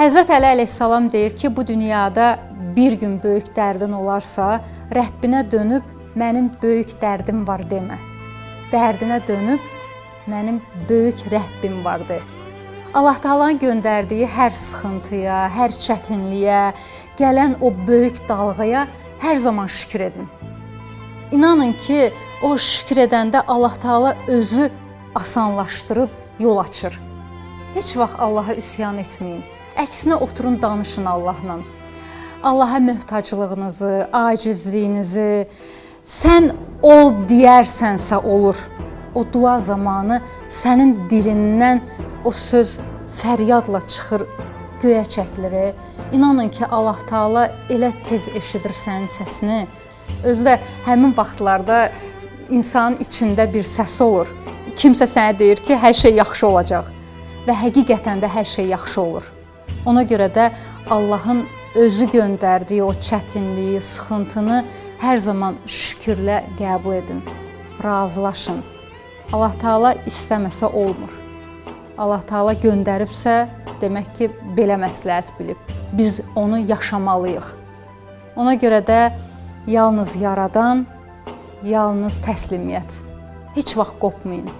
Həzrət Əli əleyhissalam deyir ki, bu dünyada bir gün böyük dərdin olarsa, Rəbbinə dönüb mənim böyük dərdim var demə. Dərdinə dönüb mənim böyük Rəbbim vardı. Allah Taala'nın göndərdiyi hər sıxıntıya, hər çətinliyə, gələn o böyük dalğaya hər zaman şükür edin. İnanın ki, o şükür edəndə Allah Taala özü asanlaşdırıb yol açır. Heç vaxt Allaha üsyan etməyin. Əksinə oturun, danışın Allahla. Allaha möhtaclığınızı, acizliyinizi, sən ol deyərsənsə olur. O dua zamanı sənin dilindən o söz fəryadla çıxır, göyə çəkilir. İnanın ki, Allah Taala elə tez eşidir sənin səsini. Özü də həmin vaxtlarda insanın içində bir səs olur. Kimsə sənə deyir ki, hər şey yaxşı olacaq və həqiqətən də hər şey yaxşı olur. Ona görə də Allahın özü göndərdiyi o çətinliyi, sıxıntını hər zaman şükürlə qəbul edin, razılaşın. Allah Taala istəməsə olmur. Allah Taala göndəribsə, demək ki, belə məsləhət bilib. Biz onu yaşamalıyıq. Ona görə də yalnız yaradan, yalnız təslimiyyət. Heç vaxt qopmayın.